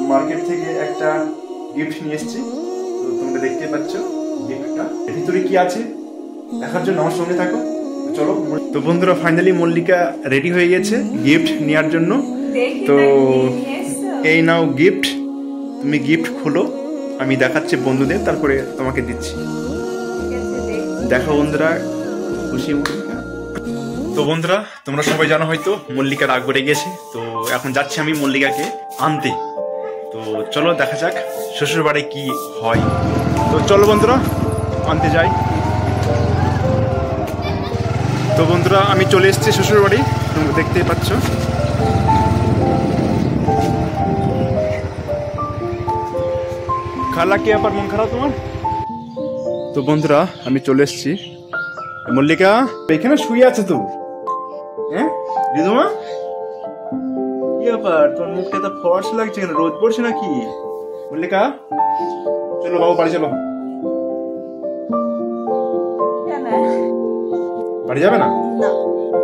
Market থেকে একটা gift নিয়ে এসেছি। তো তোমরা দেখতে পাচ্ছ গিফটটা ভিতরে কি আছে দেখার জন্য আমার সঙ্গে থাকো। চলো। তো বন্ধুরা ফাইনালি মল্লিকা রেডি হয়ে গেছে গিফট নেওয়ার জন্য। তো এই নাও গিফট, তুমি গিফট খোলো, আমি দেখাচ্ছি বন্ধুদের, তারপরে তোমাকে দিচ্ছি। দেখো বন্ধুরা, খুশি মল্লিকা। তো বন্ধুরা তোমরা সবাই জানো হয়তো মল্লিকা রাগ বেড়ে গেছে, তো এখন যাচ্ছি আমি মল্লিকাকে আনতে। তো চলো দেখা যাক শ্বশুর বাড়ি কি হয়। তো চলো বন্ধুরা আনতে যাই। তো বন্ধুরা আমি চলে এসেছি শ্বশুর বাড়ি, তোমরা দেখতেই পাচ্ছ। খালা কি আবার মন খারাপ তোমার? তো বন্ধুরা আমি চলে এসেছি। মল্লিকা এখানে শুয়ে আছে তো? হ্যাঁ রিদুমা, কি ব্যাপার তোর মুখটা এত ফর্সা লাগছে কেন? রোদ পড়ছে নাকি? মল্লিকা চলো বাবু বাড়ি চলো। বাড়ি যাবে না?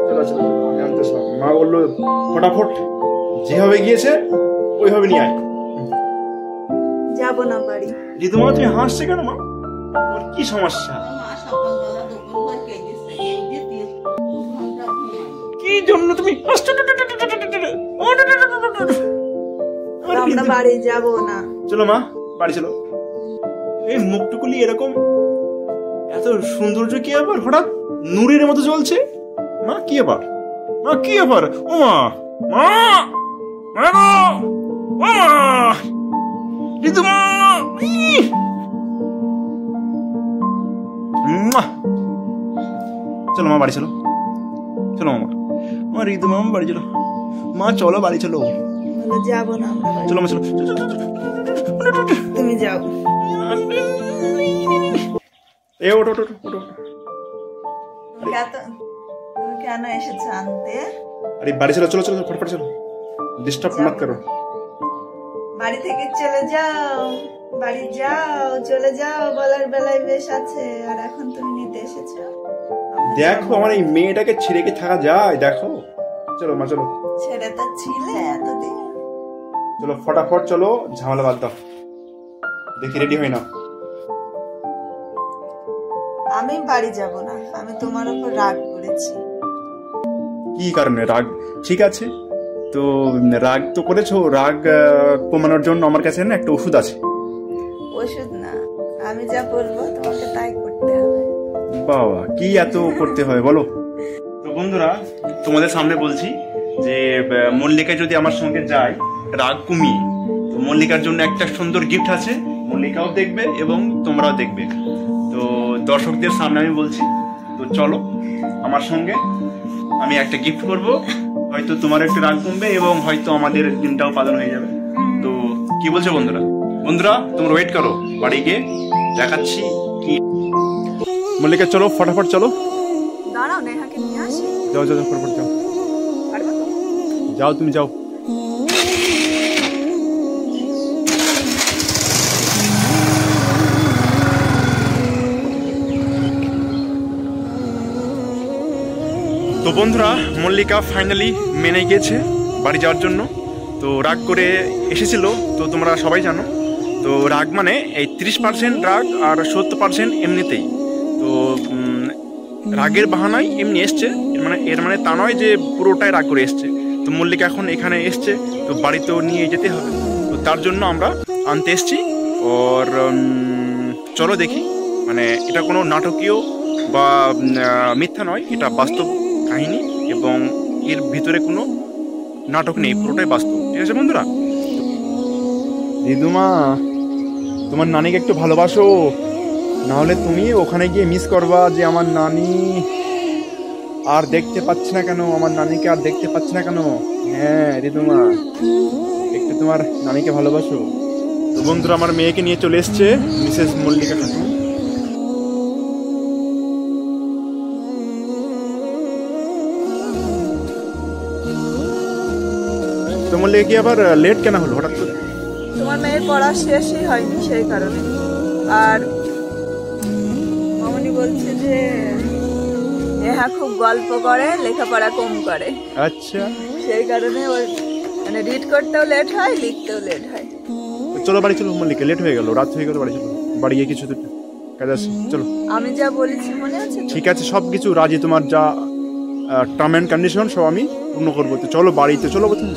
চলো চলো আমি আনতে আসলাম। মা বললো ফটাফট যেভাবে গিয়েছে ওইভাবে নিয়ে আয়। যাবো না বাড়ি। রিদুমা তুমি হাসছে কেন মা? ওর কি সমস্যা? কি জন্য তুমি আমরা বাড়ি যাবো না। চলো মা বাড়ি চলো। এই মুখটুকুলি এরকম এত সৌন্দর্য কি আবার হঠাৎ নূরের মতো জ্বলছে? মা কি আবার? মা কি আবার? ও মা মা রিদুমা, চলো মা বাড়ি চলো। চলো মা, মা রিদুমা বাড়ি চলো। মা চলো বাড়ি চলো। যাবো না চলো মা চলো। তুমি যাও। এ ওঠো ওঠো ওঠো। তুমি কেন এসেছো আনতে? আরে বাড়ি চলো চলো চলো ফটফট চলো, ডিস্টার্ব মত করো। বাড়ি থেকে চলে যাও, বাড়ি যাও, চলে যাও বলার বেলায় বেশ আছে, আর এখন তুমি নিতে এসেছো। দেখো আমার এই মেয়েটাকে ছেড়ে কি থাকা যায়? দেখো চলো মা চলো। ছেড়ে তো ছিলে এতদিন। চলো ফটাফট চলো, ঝামেলা বাদ দাও। দেখি রেডি হই না। আমি বাড়ি যাব না, আমি তোমার উপর রাগ করেছি। কি কারণে রাগ? ঠিক আছে তো রাগ তো করেছো, রাগ কমানোর জন্য আমার কাছে না একটা ওষুধ আছে। ওষুধ না, আমি যা বলবো তোমাকে তাই করতে হবে। বাবা কি এত করতে হয় বলো? তো বন্ধুরা তোমাদের সামনে বলছি যে মল্লিকা যদি আমার সঙ্গে যায় রাগ কমিয়ে, তো মল্লিকার জন্য একটা সুন্দর গিফট আছে, মল্লিকাও দেখবে এবং তোমরাও দেখবে। তো দর্শকদের সামনে আমি বলছি, তো চলো আমার সঙ্গে, আমি একটা গিফট করব, হয়তো তোমার একটু রাগ কমবে এবং হয়তো আমাদের দিনটাও পালন হয়ে যাবে। তো কি বলছো বন্ধুরা? বন্ধুরা তোমরা ওয়েট করো, বাড়ি গিয়ে দেখাচ্ছি কি। মল্লিকা চলো ফটাফট চলো। দাঁড়াও নেহাকে নিয়ে আসি। যাও যাও ফটাফট যাও। পারবে তো? যাও তুমি যাও। তো বন্ধুরা মল্লিকা ফাইনালি মেনে গেছে বাড়ি যাওয়ার জন্য। তো রাগ করে এসেছিল, তো তোমরা সবাই জানো। তো রাগ মানে এই 30% রাগ আর 70% এমনিতেই। তো রাগের বাহানায় এমনি এসছে, এর মানে তা নয় যে পুরোটাই রাগ করে এসছে। তো মল্লিকা এখন এখানে এসছে, তো বাড়িতেও নিয়ে যেতে হবে, তো তার জন্য আমরা আনতে এসছি। ওর চলো দেখি, মানে এটা কোনো নাটকীয় বা মিথ্যা নয়, এটা বাস্তব কাহিনী এবং এর ভিতরে কোনো নাটক নেই, পুরোটাই বাস্তব। ঠিক আছে বন্ধুরা? রিদুমা তোমার নানিকে একটু ভালোবাসো, নাহলে তুমি ওখানে গিয়ে মিস করবা যে আমার নানি আর দেখতে পাচ্ছি না কেন, আমার নানিকে আর দেখতে পাচ্ছি না কেন। হ্যাঁ রিদুমা একটু তোমার নানিকে ভালোবাসো। তো বন্ধুরা আমার মেয়েকে নিয়ে চলে এসছে মিসেস মল্লিকা খাতুন। তো মল্লিকা কি আবার লেট কেন হলো হঠাৎ করে? তোমার মেয়ের পড়া শেষই হয়নি সেই কারণে। আর মামনি বলছে যে নেহা খুব গল্প করে, লেখাপড়া কম করে। আচ্ছা সেই কারণে ওর মানে রিড করতেও লেট হয়, লিখতেও লেট হয়। চলো বাড়ি চলো মল্লিকা, লেট হয়ে গেল, রাত হয়ে গেল, বাড়ি চলো। বাড়ি গিয়ে কিছু কাজ আছে, চলো। আমি যা বলেছি মনে আছে? ঠিক আছে, সব কিছু রাজি, তোমার যা টার্ম অ্যান্ড কন্ডিশন সব আমি পূর্ণ করবো। তো চলো বাড়িতে চলো প্রথমে।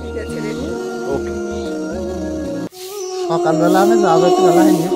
ঠিক আছে, রেডি। ওকে। সকালবেলা আমি যাবো, একটু বেলা হয়নি।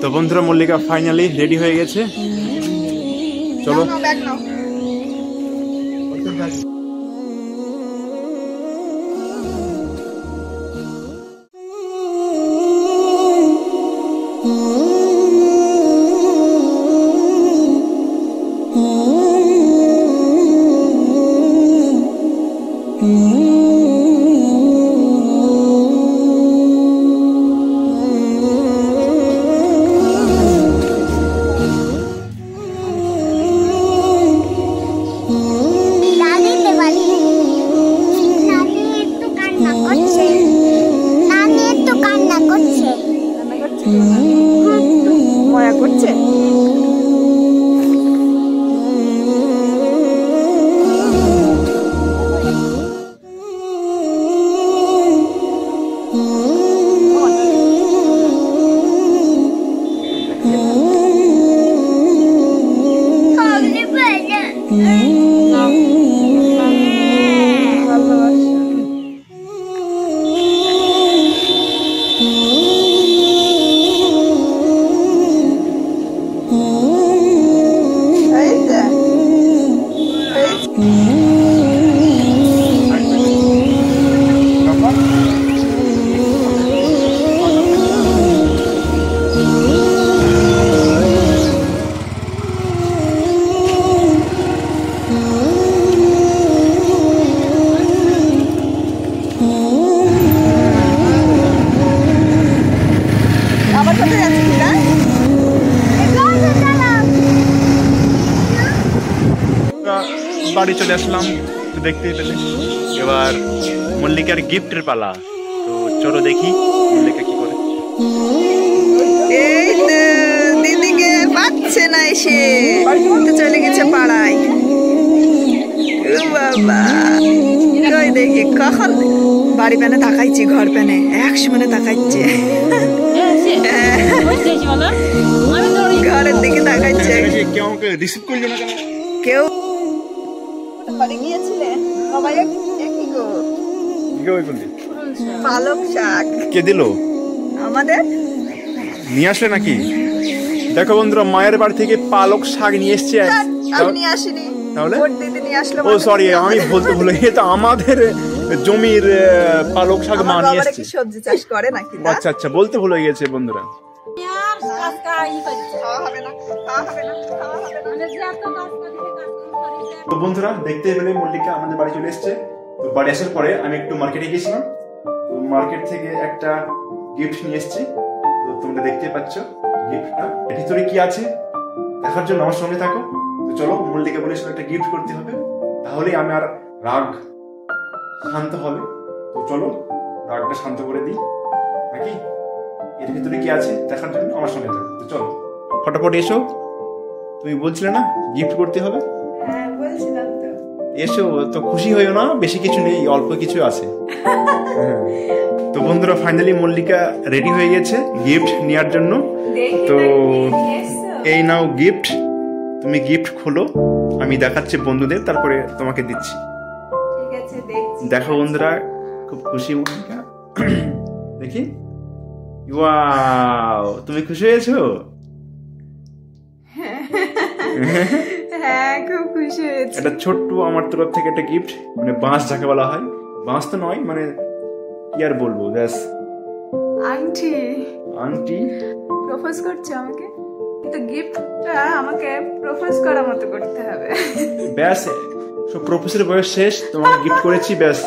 তো বন্ধুরা, মল্লিকা ফাইনালি রেডি হয়ে গেছে, চলো। ব্যাগ নাও। ময়া করছে। বাড়ি চলে আসলাম, তো দেখতেই পেলে। এবার মল্লিকার গিফটের পালা, তো চলো দেখি মল্লিকা কি করে। এই তো দিদিকে পাচ্ছে না, এসে তো চলে গেছে পাড়ায়। ও বাবা, কই দেখি কখন বাড়ি প্যানে তাকাইছি, ঘর প্যানে এক সমানে তাকাইছে, ঘরের দিকে তাকাইছে। কেউ ঘরে গিয়েছিলে? সবাই একই গো, পালক শাক কে দিল? আমাদের নিয়ে আসলে নাকি? দেখো বন্ধুরা, মায়ের বাড়ি থেকে পালক শাক নিয়ে এসছে। আমি নিয়ে আসিনি, তাহলে ওর দিদি নিয়ে আসলো। ও সরি, আমি বলতে ভুলে, এটা আমাদের জমির পালক শাক মা নিয়ে এসছে। কি সবজি চাষ করে নাকি? আচ্ছা আচ্ছা, বলতে ভুলে গেছে বন্ধুরা। তো বন্ধুরা, দেখতে পেলে মল্লিকা আমাদের বাড়ি চলে এসছে। তো বাড়ি আসার পরে আমি একটু মার্কেটে গেছিলাম, তো মার্কেট থেকে একটা গিফট নিয়ে এসেছি। তো তোমরা দেখতে পাচ্ছ গিফটটা, এর ভিতরে কি আছে দেখার জন্য আমার সঙ্গে থাকো। তো চলো, মল্লিকা বলেছিল একটা গিফট করতে হবে, তাহলেই আমি আর রাগ শান্ত হবে। তো চলো রাগটা শান্ত করে দিই নাকি। এর ভিতরে কি আছে দেখার জন্য আমার সঙ্গে থাকো। তো চলো ফটাফট এসো, তুমি বলছিলে না গিফট করতে হবে? হ্যাঁ বলছিলাম তো। এসো, তো খুশি হইও না, বেশি কিছু নেই, অল্প কিছু আছে। তো বন্ধুরা, ফাইনালি মল্লিকা রেডি হয়ে গেছে গিফট নেওয়ার জন্য। তো এই নাও গিফট, তুমি গিফট খোলো, আমি দেখাচ্ছি বন্ধুদের, তারপরে তোমাকে দিচ্ছি। ঠিক আছে, দেখছি। দেখো বন্ধুরা, খুব খুশি মল্লিকা। দেখি, ওয়াও, তুমি খুশি হয়েছো? হ্যাঁ খুব খুশি হয়েছে। এটা ছোট্ট আমার তরফ থেকে একটা গিফট, মানে বাঁশ যাকে বলা হয়, বাঁশ তো নয়, মানে কি আর বলবো, ব্যাস আংটি। আংটি প্রপোজ করছো আমাকে, কিন্তু গিফটটা আমাকে প্রপোজ করার মতো করতে হবে। ব্যাস সব প্রপোজের বয়স শেষ, তোমাকে গিফট করেছি, ব্যাস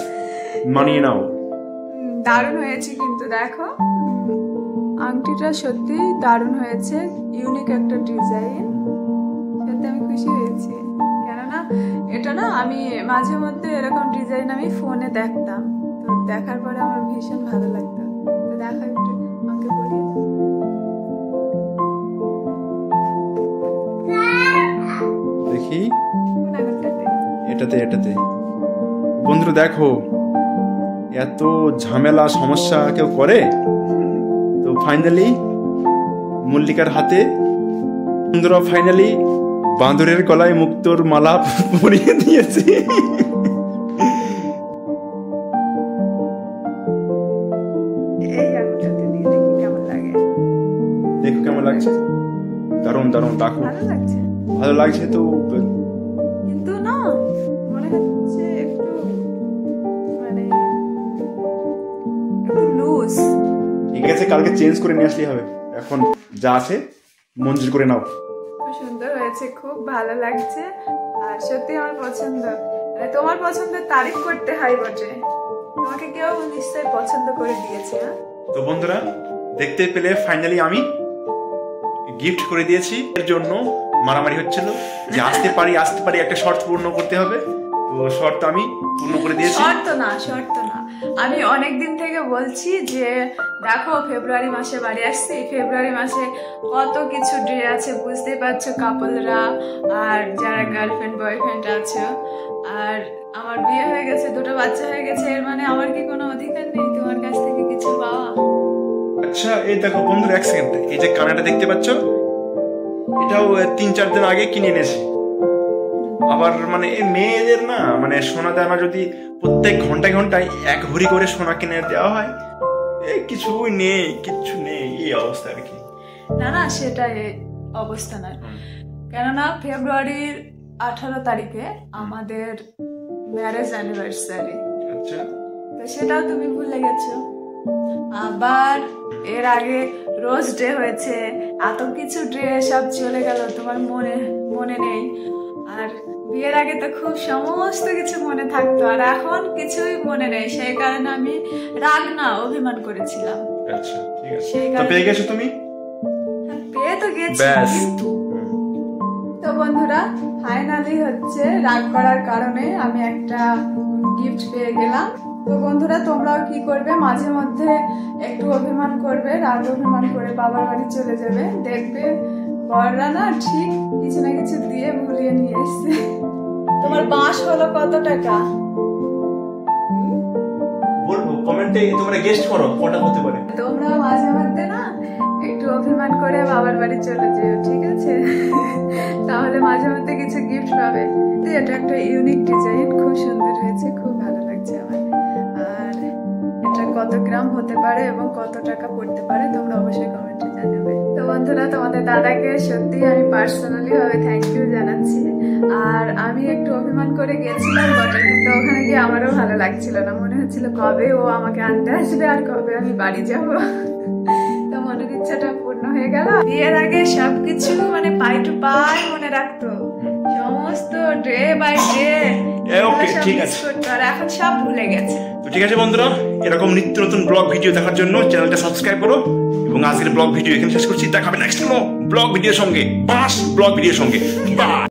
মানিয়ে নাও। দারুণ হয়েছে কিন্তু দেখো, আংটিটা সত্যি দারুণ হয়েছে, ইউনিক একটা ডিজাইন, সত্যি আমি খুশি হয়েছি। কেননা এটা না আমি মাঝে মধ্যে এরকম ডিজাইন আমি ফোনে দেখতাম, তো দেখার পরে আমার ভীষণ ভালো লাগতো। তো দেখো একটু আমাকে বলি, দেখি কোন আঙুলটাতে? এটাতে বন্ধুরা দেখো, এত ঝামেলা সমস্যা কেউ করে? তো ফাইনালি মল্লিকার হাতে বন্ধুরা ফাইনালি বাঁদরের গলায় মুক্তোর মালা পরিয়ে দিয়েছে। এই আঙুলটাতে দিয়ে দেখি কেমন লাগে। দেখো কেমন লাগছে, দারুণ দারুণ, দেখো ভালো লাগছে, ভালো লাগছে তো, কিন্তু না মনে হচ্ছে একটু মানে একটু লুজ। ঠিক আছে, কালকে চেঞ্জ করে নিয়ে আসলেই হবে, এখন যা আছে মঞ্জুর করে নাও। খুব সুন্দর হয়েছে, খুব ভালো লাগছে, আর সত্যি আমার পছন্দ। মানে তোমার পছন্দের তারিফ করতে হয় বটে, তোমাকে কেউ নিশ্চয়ই পছন্দ করে দিয়েছে। তো বন্ধুরা দেখতে পেলে ফাইনালি আমি গিফট করে দিয়েছি। এর জন্য মারামারি হচ্ছিল যে আসতে পারি একটা শর্ত পূর্ণ করতে হবে, তো শর্ত আমি পূর্ণ করে দিয়েছি। শর্ত না, আমি অনেক দিন থেকে বলছি যে দেখো ফেব্রুয়ারি মাসে বাড়ি আসছি, ফেব্রুয়ারি মাসে কত কিছু ডে আছে বুঝতেই পারছো, কাপলরা আর যারা গার্লফ্রেন্ড বয়ফ্রেন্ড আছে, আর আমার বিয়ে হয়ে গেছে, 2টো বাচ্চা হয়ে গেছে, এর মানে আমার কি কোনো অধিকার নেই তোমার কাছ থেকে কিছু পাওয়া? আচ্ছা এই দেখো বন্ধুরা, এক সেকেন্ড, এই যে কানাটা দেখতে পাচ্ছ, এটাও 3-4 দিন আগে কিনে এনেছি। আবার মানে এই মেয়েদের না মানে সোনা দানা যদি প্রত্যেক ঘন্টায় 1 ভরি করে সোনা কিনে দেওয়া হয়, কিছুই নেই, কিচ্ছু নেই, এই অবস্থা আর কি। না সেটা অবস্থা নয়, কেননা ফেব্রুয়ারির 18 তারিখে আমাদের ম্যারেজ অ্যানিভার্সারি। আচ্ছা, তো সেটাও তুমি ভুলে গেছো। আবার এর আগে রোজ ডে হয়েছে, এত কিছু ডে সব চলে গেল, তোমার মনে নেই। আর বিয়ের আগে তো খুব সমস্ত কিছু মনে থাকতো, আর এখন কিছুই মনে নেই, সেই কারণে আমি রাগ না অভিমান করেছিলাম। আচ্ছা ঠিক আছে, সেই তো কারণে পেয়ে গেছো তুমি? পেয়ে তো গেছি, ব্যাস। কিন্তু তো বন্ধুরা ফাইনালি হচ্ছে রাগ করার কারণে আমি একটা গিফট পেয়ে গেলাম। তো বন্ধুরা তোমরাও কি করবে, মাঝে মধ্যে একটু অভিমান করবে, রাগ অভিমান করে বাবার বাড়ি চলে যাবে, দেখবে বড়রা না ঠিক কিছু না কিছু দিয়ে ভুলিয়ে নিয়ে এসছে। তোমার বাঁশ হলো কত টাকা? বলবো কমেন্টে, তোমরা গেস্ট করো কটা হতে পারে। তোমরা মাঝে মধ্যে না একটু অভিমান করে বাবার বাড়ি চলে যেও, ঠিক আছে? তাহলে মাঝে মধ্যে কিছু গিফট পাবে। এটা একটা ইউনিক ডিজাইন, খুব সুন্দর হয়েছে, খুব ভালো লাগছে আমার। আর এটা কত গ্রাম হতে পারে এবং কত টাকা পড়তে পারে তোমরা অবশ্যই কমেন্টে জানাবে। তো বন্ধুরা তোমাদের দাদাকে সত্যি আমি পার্সোনালি ভাবে থ্যাংক ইউ জানাচ্ছি। আর আমি একটু অভিমান করে গেছিলাম বটে, কিন্তু ওখানে গিয়ে আমারও ভালো লাগছিল না, মনে হচ্ছিল কবে ও আমাকে আনতে আসবে আর কবে আমি বাড়ি যাব। তো মনের ইচ্ছাটা পূর্ণ হয়ে গেল। বিয়ের আগে সবকিছু মানে পাই টু পাই মনে রাখতো, সমস্ত ডে বাই ডে ঠিক আছে, আর এখন সব ভুলে গেছে। তো ঠিক আছে বন্ধুরা, এরকম নিত্য নতুন ব্লগ ভিডিও দেখার জন্য চ্যানেলটা সাবস্ক্রাইব করো, এবং আজকের ব্লগ ভিডিও এখানে শেষ করছি। দেখাবে নেক্সট কোনো ব্লগ ভিডিওর সঙ্গে, ব্লগ ভিডিওর সঙ্গে। বাই।